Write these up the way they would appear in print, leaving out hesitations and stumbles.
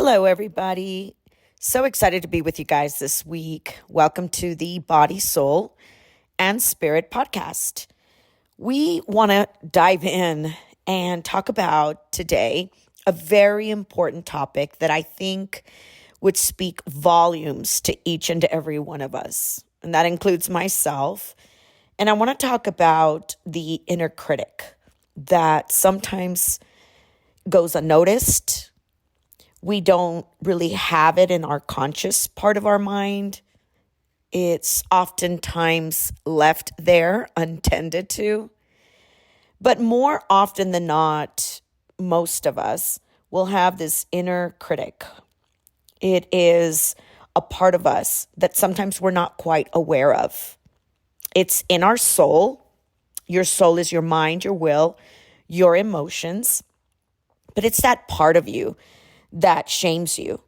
Hello, everybody. So excited to be with you guys this week. Welcome to the Body, Soul, and Spirit podcast. We want to dive in and talk about today a very important topic that I think would speak volumes to each and every one of us, and that includes myself. And I want to talk about the inner critic that sometimes goes unnoticed. We don't really have it in our conscious part of our mind. It's oftentimes left there untended to. But more often than not, most of us will have this inner critic. It is a part of us that sometimes we're not quite aware of. It's in our soul. Your soul is your mind, your will, your emotions. But it's that part of you that shames you.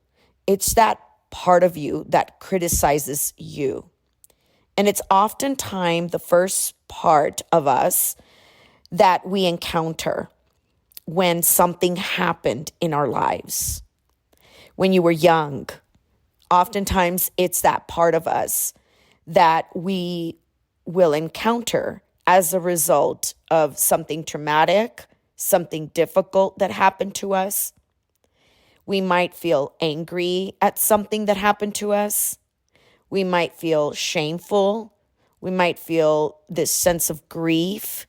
It's that part of you that criticizes you. And it's oftentimes the first part of us that we encounter when something happened in our lives. When you were young, oftentimes it's that part of us that we will encounter as a result of something traumatic, something difficult that happened to us. We might feel angry at something that happened to us. We might feel shameful. We might feel this sense of grief,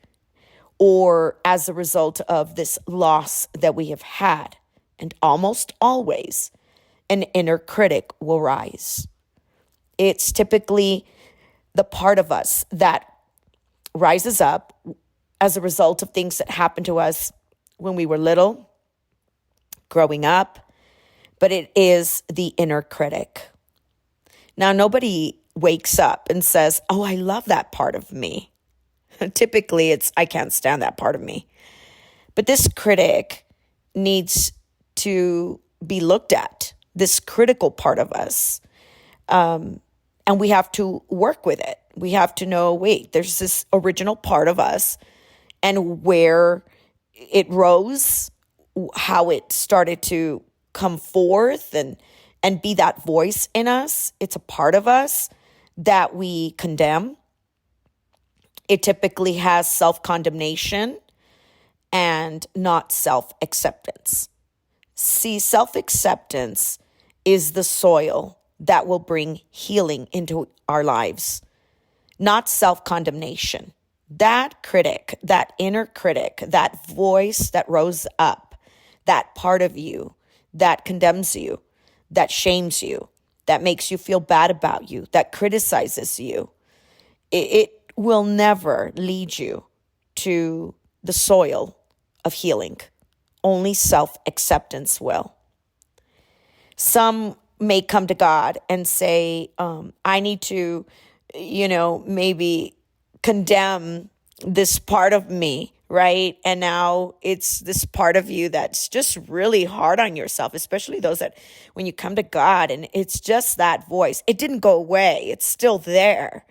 or as a result of this loss that we have had. And almost always, an inner critic will rise. It's typically the part of us that rises up as a result of things that happened to us when we were little, growing up, but it is the inner critic. Now, nobody wakes up and says, "Oh, I love that part of me." Typically, it's, "I can't stand that part of me." But this critic needs to be looked at, this critical part of us. And we have to work with it. We have to know, wait, there's this original part of us, and where it rose, how it started to come forth and be that voice in us. It's a part of us that we condemn. It typically has self-condemnation and not self-acceptance. See, self-acceptance is the soil that will bring healing into our lives, not self-condemnation. That critic, that inner critic, that voice that rose up, that part of you that condemns you, that shames you, that makes you feel bad about you, that criticizes you, it will never lead you to the soil of healing. Only self-acceptance will. Some may come to God and say, I need to, maybe condemn this part of me, right? And now it's this part of you that's just really hard on yourself, especially those that when you come to God and it's just that voice, it didn't go away. It's still there.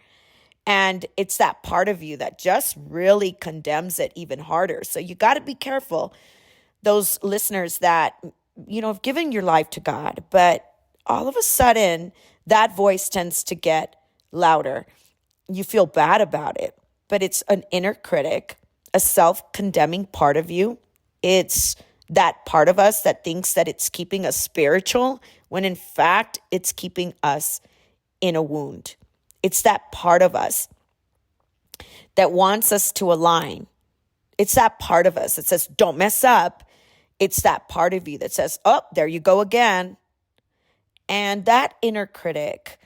And it's that part of you that just really condemns it even harder. So you got to be careful. Those listeners that, have given your life to God, but all of a sudden that voice tends to get louder. You feel bad about it, but it's an inner critic, a self-condemning part of you. It's that part of us that thinks that it's keeping us spiritual, when in fact it's keeping us in a wound. It's that part of us that wants us to align. It's that part of us that says, don't mess up. It's that part of you that says, oh, there you go again. And that inner critic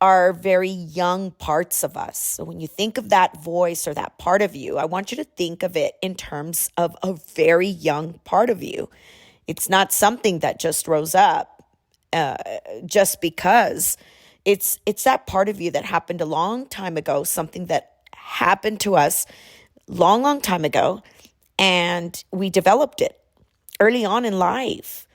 are very young parts of us. So when you think of that voice or that part of you, I want you to think of it in terms of a very young part of you. It's not something that just rose up just because. It's that part of you that happened a long time ago, something that happened to us long time ago, and we developed it early on in life.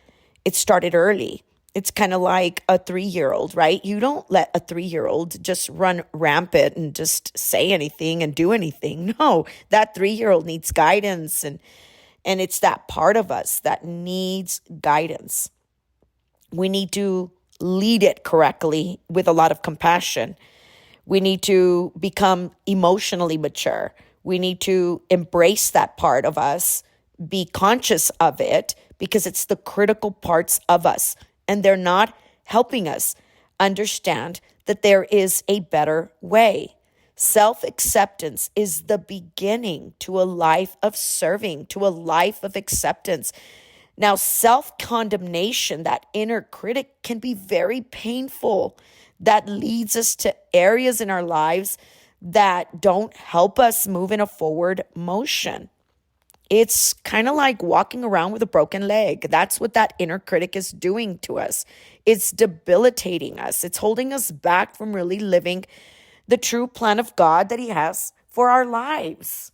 It started early. It's kind of like a 3-year-old, right? You don't let a 3-year-old just run rampant and just say anything and do anything. No, that 3-year-old needs guidance, and it's that part of us that needs guidance. We need to lead it correctly with a lot of compassion. We need to become emotionally mature. We need to embrace that part of us, be conscious of it, because it's the critical parts of us, and they're not helping us understand that there is a better way. Self-acceptance is the beginning to a life of serving, to a life of acceptance. Now, self-condemnation, that inner critic, can be very painful. That leads us to areas in our lives that don't help us move in a forward motion. It's kind of like walking around with a broken leg. That's what that inner critic is doing to us. It's debilitating us. It's holding us back from really living the true plan of God that He has for our lives.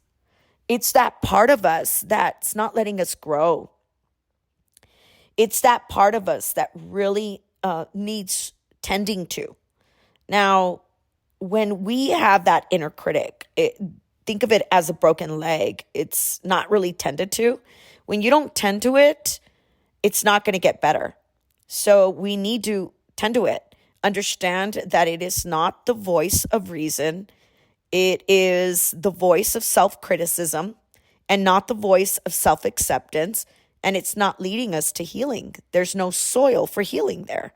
It's that part of us that's not letting us grow. It's that part of us that really needs tending to. Now, when we have that inner critic, think of it as a broken leg. It's not really tended to. When you don't tend to it, it's not going to get better. So we need to tend to it. Understand that it is not the voice of reason. It is the voice of self-criticism and not the voice of self-acceptance. And it's not leading us to healing. There's no soil for healing there.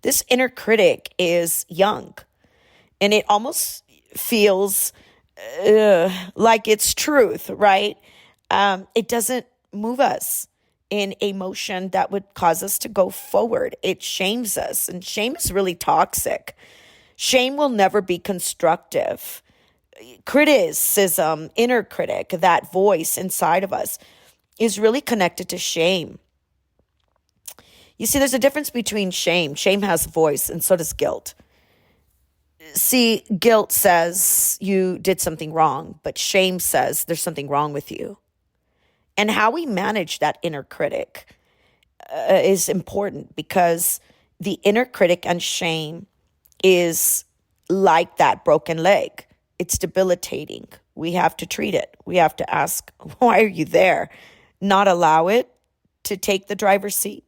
This inner critic is young, and it almost feels like it's truth, right? It doesn't move us in a motion that would cause us to go forward. It shames us, and shame is really toxic. Shame will never be constructive. Criticism, inner critic, that voice inside of us, is really connected to shame. You see, there's a difference between shame. Shame has a voice, and so does guilt. See, guilt says you did something wrong, but shame says there's something wrong with you. And how we manage that inner critic is important, because the inner critic and shame is like that broken leg. It's debilitating. We have to treat it. We have to ask, why are you there? Not allow it to take the driver's seat,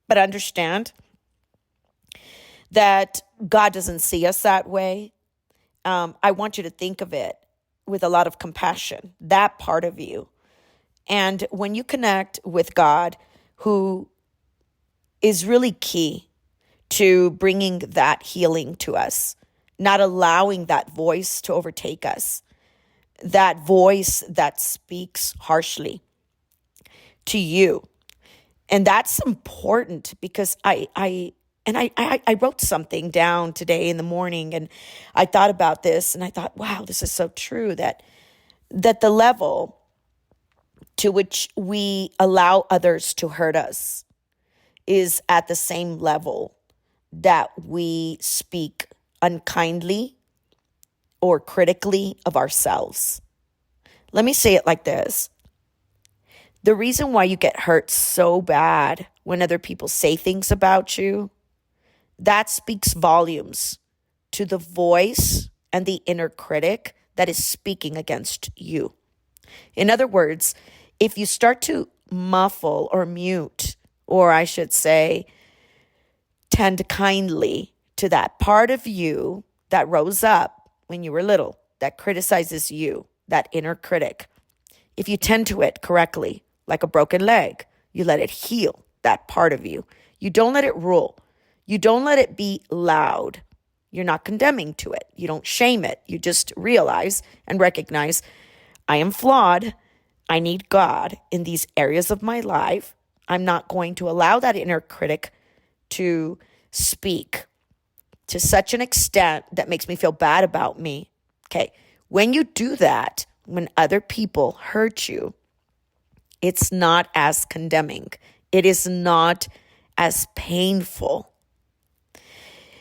but understand that God doesn't see us that way. I want you to think of it with a lot of compassion, that part of you. And when you connect with God, who is really key to bringing that healing to us, not allowing that voice to overtake us, that voice that speaks harshly to you. And that's important, because I wrote something down today in the morning, and I thought about this, and I thought, wow, this is so true, that the level to which we allow others to hurt us is at the same level that we speak unkindly or critically of ourselves. Let me say it like this. The reason why you get hurt so bad when other people say things about you, that speaks volumes to the voice and the inner critic that is speaking against you. In other words, if you start to muffle or mute, or I should say, tend kindly to that part of you that rose up when you were little, that criticizes you, that inner critic, if you tend to it correctly, like a broken leg, you let it heal that part of you. You don't let it rule. You don't let it be loud. You're not condemning to it. You don't shame it. You just realize and recognize, I am flawed. I need God in these areas of my life. I'm not going to allow that inner critic to speak to such an extent that makes me feel bad about me. Okay, when you do that, when other people hurt you, it's not as condemning. It is not as painful.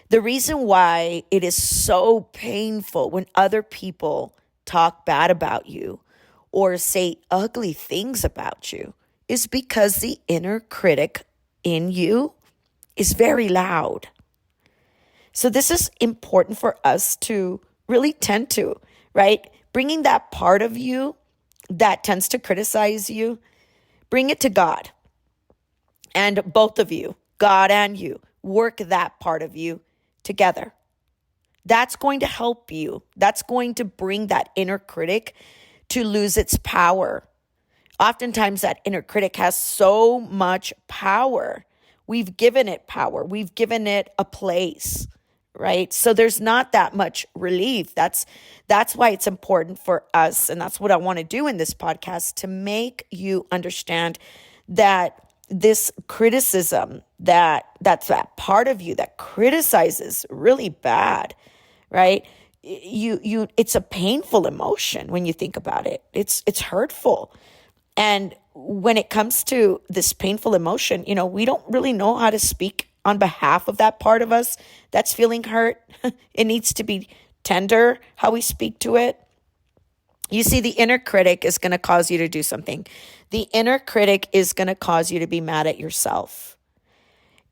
The reason why it is so painful when other people talk bad about you or say ugly things about you is because the inner critic in you is very loud. So this is important for us to really tend to, right? Bringing that part of you that tends to criticize you, bring it to God. And both of you, God and you, work that part of you together. That's going to help you. That's going to bring that inner critic to lose its power. Oftentimes that inner critic has so much power. We've given it power. We've given it a place, right? So there's not that much relief. That's why it's important for us, and that's what I want to do in this podcast, to make you understand that this criticism, that's that part of you that criticizes really bad, right? It's a painful emotion when you think about it. It's hurtful. And when it comes to this painful emotion, we don't really know how to speak on behalf of that part of us that's feeling hurt. It needs to be tender how we speak to it. You see, the inner critic is going to cause you to do something. The inner critic is going to cause you to be mad at yourself.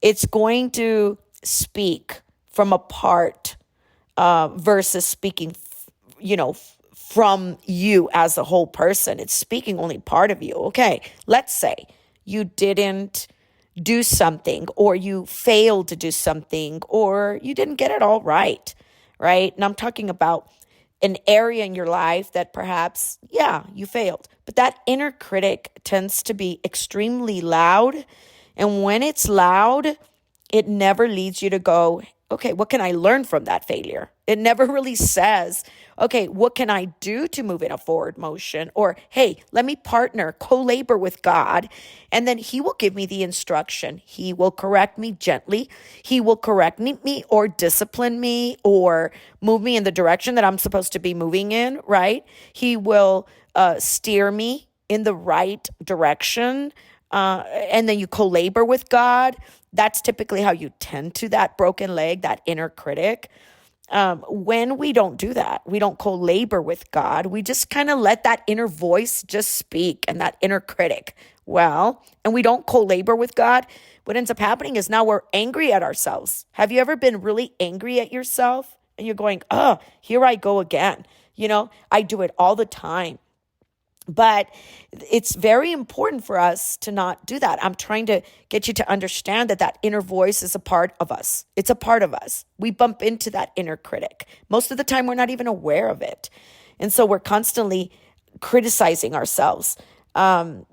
It's going to speak from a part versus speaking, from you as a whole person. It's speaking only part of you. Okay, let's say you didn't do something, or you failed to do something, or you didn't get it all right? And I'm talking about an area in your life that perhaps, you failed. But that inner critic tends to be extremely loud. And when it's loud, it never leads you to go, okay, what can I learn from that failure? It never really says, okay, what can I do to move in a forward motion? Or, hey, let me partner, co-labor with God, and then he will give me the instruction. He will correct me gently. He will correct me or discipline me or move me in the direction that I'm supposed to be moving in, right? He will steer me in the right direction. And then you co-labor with God. That's typically how you tend to that broken leg, that inner critic. When we don't do that, we don't co-labor with God. We just kind of let that inner voice just speak, and that inner critic. And we don't co-labor with God. What ends up happening is now we're angry at ourselves. Have you ever been really angry at yourself? And you're going, here I go again. I do it all the time. But it's very important for us to not do that. I'm trying to get you to understand that inner voice is a part of us. It's a part of us. We bump into that inner critic. Most of the time, we're not even aware of it. And so we're constantly criticizing ourselves.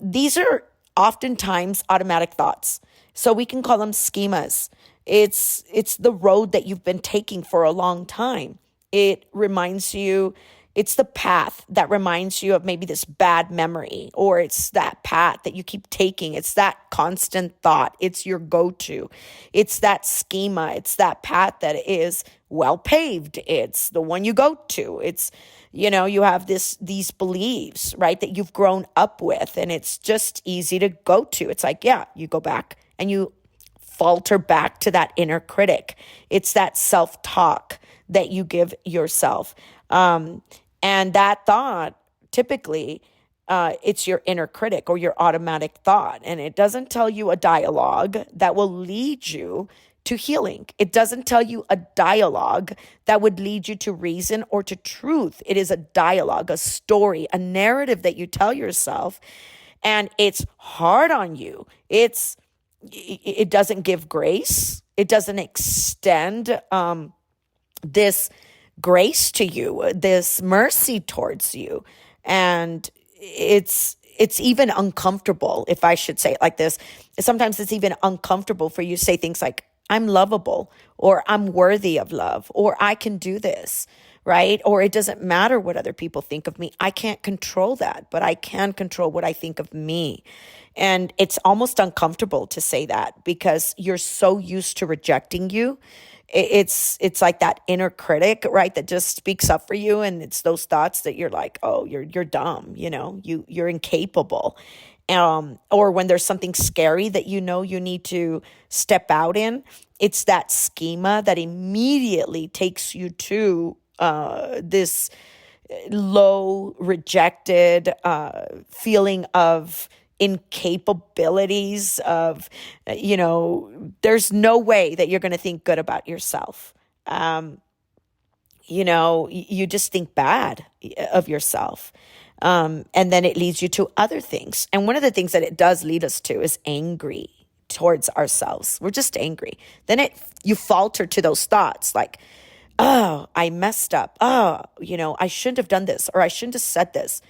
These are oftentimes automatic thoughts. So we can call them schemas. It's the road that you've been taking for a long time. It reminds you. It's the path that reminds you of maybe this bad memory, or it's that path that you keep taking. It's that constant thought. It's your go-to. It's that schema. It's that path that is well paved. It's the one you go to. It's, you have these beliefs, right, that you've grown up with, and it's just easy to go to. It's like, you go back and you falter back to that inner critic. It's that self-talk that you give yourself. And that thought, typically, it's your inner critic or your automatic thought. And it doesn't tell you a dialogue that will lead you to healing. It doesn't tell you a dialogue that would lead you to reason or to truth. It is a dialogue, a story, a narrative that you tell yourself. And it's hard on you. It doesn't give grace. It doesn't extend this grace to you, this mercy towards you. And it's even uncomfortable, if I should say it like this. Sometimes it's even uncomfortable for you to say things like, I'm lovable, or I'm worthy of love, or I can do this, right? Or it doesn't matter what other people think of me. I can't control that, but I can control what I think of me. And it's almost uncomfortable to say that because you're so used to rejecting you. It's like that inner critic, right, that just speaks up for you, and it's those thoughts that you're like, oh, you're dumb, you're incapable, or when there's something scary that you need to step out in, it's that schema that immediately takes you to this low, rejected feeling of incapabilities of, there's no way that you're going to think good about yourself. You just think bad of yourself. And then it leads you to other things. And one of the things that it does lead us to is angry towards ourselves. We're just angry. Then you falter to those thoughts like, oh, I messed up. Oh, I shouldn't have done this, or I shouldn't have said this.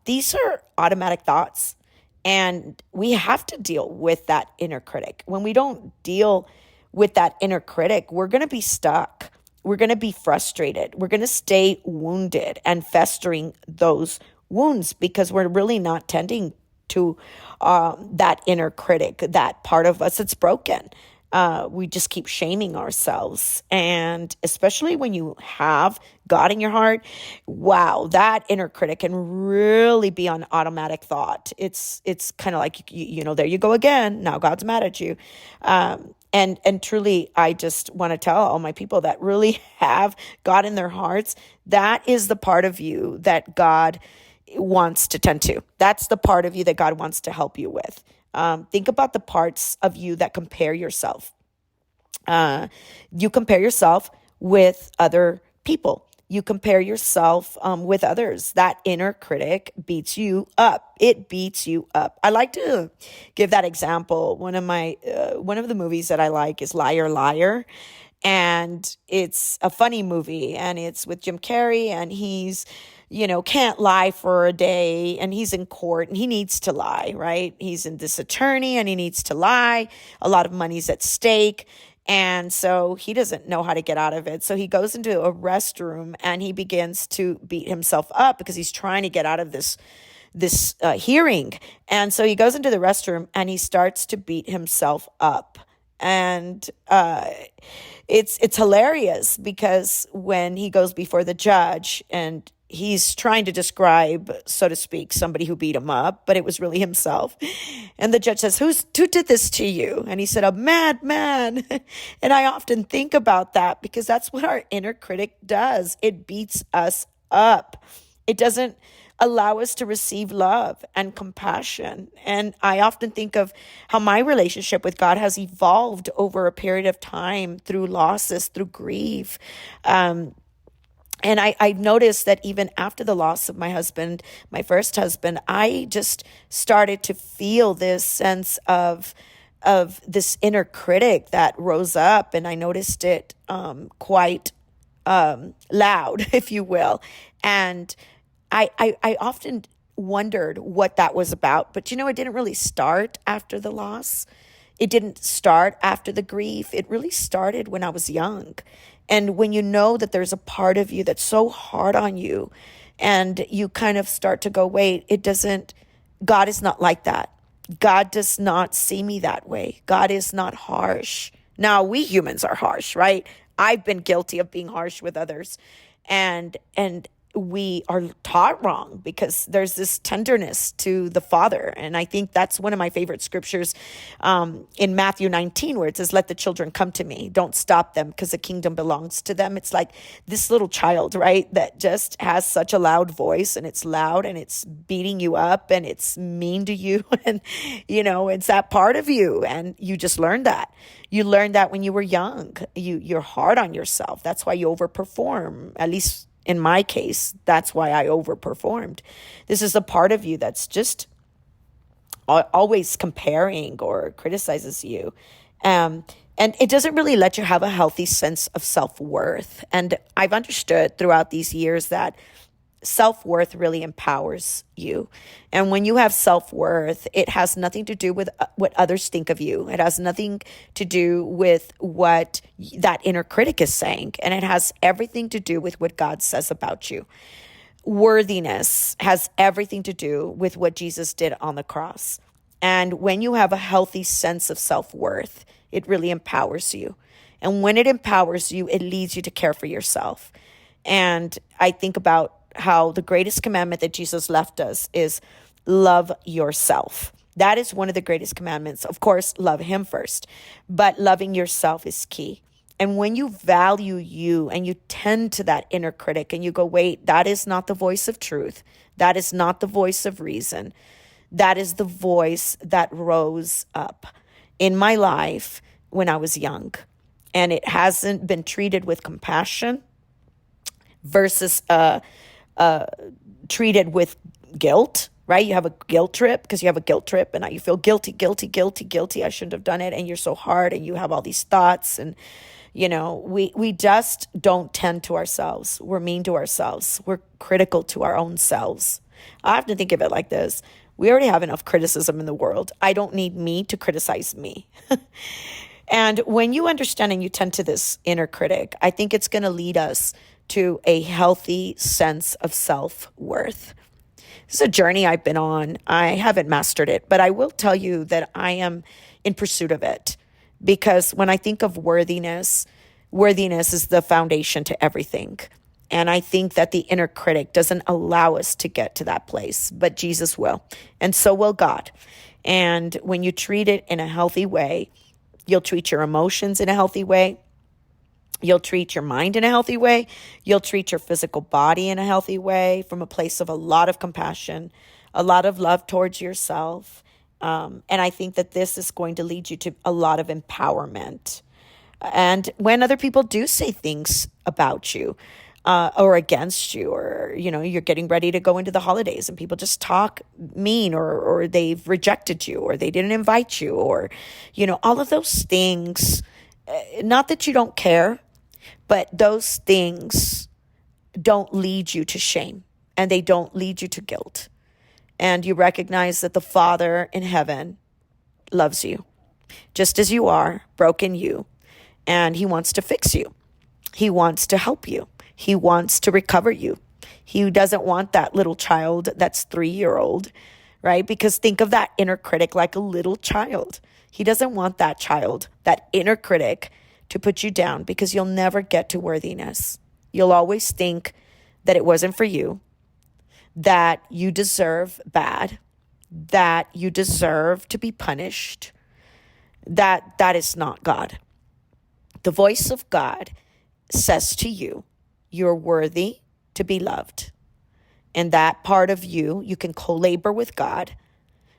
These are automatic thoughts, and we have to deal with that inner critic. When we don't deal with that inner critic, we're going to be stuck. We're going to be frustrated. We're going to stay wounded and festering those wounds because we're really not tending to that inner critic, that part of us that's broken. We just keep shaming ourselves. And especially when you have God in your heart, wow, that inner critic can really be on automatic thought. It's kind of like, there you go again. Now God's mad at you. And truly, I just want to tell all my people that really have God in their hearts, that is the part of you that God wants to tend to. That's the part of you that God wants to help you with. Think about the parts of you that compare yourself. You compare yourself with other people. You compare yourself with others. That inner critic beats you up. It beats you up. I like to give that example. One of the movies that I like is Liar, Liar. And it's a funny movie, and it's with Jim Carrey, and he's, can't lie for a day, and he's in court and he needs to lie, right? He's in this attorney and he needs to lie. A lot of money's at stake. And so he doesn't know how to get out of it. So he goes into a restroom and he begins to beat himself up because he's trying to get out of this hearing. And so he goes into the restroom and he starts to beat himself up. And it's hilarious because when he goes before the judge and he's trying to describe, so to speak, somebody who beat him up, but it was really himself. And the judge says, who did this to you? And he said, a madman. And I often think about that because that's what our inner critic does. It beats us up. It doesn't allow us to receive love and compassion. And I often think of how my relationship with God has evolved over a period of time through losses, through grief. And I noticed that even after the loss of my husband, my first husband, I just started to feel this sense of this inner critic that rose up, and I noticed it quite loud, if you will. And I often wondered what that was about. But, it didn't really start after the loss. It didn't start after the grief. It really started when I was young. And when you know that there's a part of you that's so hard on you, and you kind of start to go, wait, God is not like that. God does not see me that way. God is not harsh. Now, we humans are harsh, right? I've been guilty of being harsh with others. And we are taught wrong because there's this tenderness to the Father. And I think that's one of my favorite scriptures in Matthew 19, where it says, let the children come to me. Don't stop them because the kingdom belongs to them. It's like this little child, right, that just has such a loud voice, and it's loud and it's beating you up and it's mean to you. And, it's that part of you. And you just learned that. You learned that when you were young. You're hard on yourself. That's why you overperform, at least in my case. That's why I overperformed. This is a part of you that's just always comparing or criticizes you. And it doesn't really let you have a healthy sense of self-worth. And I've understood throughout these years that self-worth really empowers you. And when you have self-worth, it has nothing to do with what others think of you. It has nothing to do with what that inner critic is saying. And it has everything to do with what God says about you. Worthiness has everything to do with what Jesus did on the cross. And when you have a healthy sense of self-worth, it really empowers you. And when it empowers you, it leads you to care for yourself. And I think about how the greatest commandment that Jesus left us is love yourself. That is one of the greatest commandments. Of course, love him first, but loving yourself is key. And when you value you and you tend to that inner critic and you go, wait, that is not the voice of truth. That is not the voice of reason. That is the voice that rose up in my life when I was young. And it hasn't been treated with compassion versus treated with guilt right? You have a guilt trip because you have a guilt trip and now you feel guilty, guilty, guilty, guilty. I shouldn't have done it. And you're so hard and you have all these thoughts. And, we just don't tend to ourselves. We're mean to ourselves. We're critical to our own selves. I have to think of it like this. We already have enough criticism in the world. I don't need me to criticize me. And when you understand and you tend to this inner critic, I think it's going to lead us to a healthy sense of self-worth. This is a journey I've been on. I haven't mastered it, but I will tell you that I am in pursuit of it, because when I think of worthiness is the foundation to everything. And I think that the inner critic doesn't allow us to get to that place, but Jesus will, and so will God. And when you treat it in a healthy way, you'll treat your emotions in a healthy way. You'll treat your mind in a healthy way. You'll treat your physical body in a healthy way from a place of a lot of compassion, a lot of love towards yourself. And I think that this is going to lead you to a lot of empowerment. And when other people do say things about you or against you, or, you're getting ready to go into the holidays and people just talk mean, or they've rejected you, or they didn't invite you, or, all of those things, not that you don't care, but those things don't lead you to shame and they don't lead you to guilt. And you recognize that the Father in heaven loves you just as you are, broken you, and he wants to fix you. He wants to help you. He wants to recover you. He doesn't want that little child that's 3-year-old, right? Because think of that inner critic like a little child. He doesn't want that child, that inner critic, to put you down, because you'll never get to worthiness. You'll always think that it wasn't for you, that you deserve bad, that you deserve to be punished, that is not God. The voice of God says to you, you're worthy to be loved. And that part of you, you can co-labor with God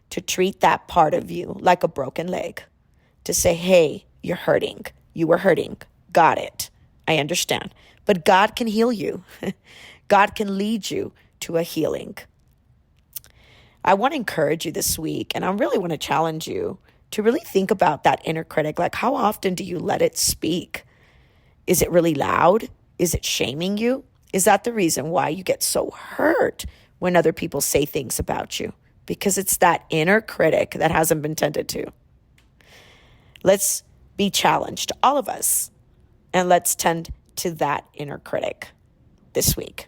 to treat that part of you like a broken leg, to say, hey, you're hurting. You were hurting. Got it. I understand. But God can heal you. God can lead you to a healing. I want to encourage you this week, and I really want to challenge you to really think about that inner critic. Like, how often do you let it speak? Is it really loud? Is it shaming you? Is that the reason why you get so hurt when other people say things about you? Because it's that inner critic that hasn't been tended to. Let's be challenged, all of us, and let's tend to that inner critic this week.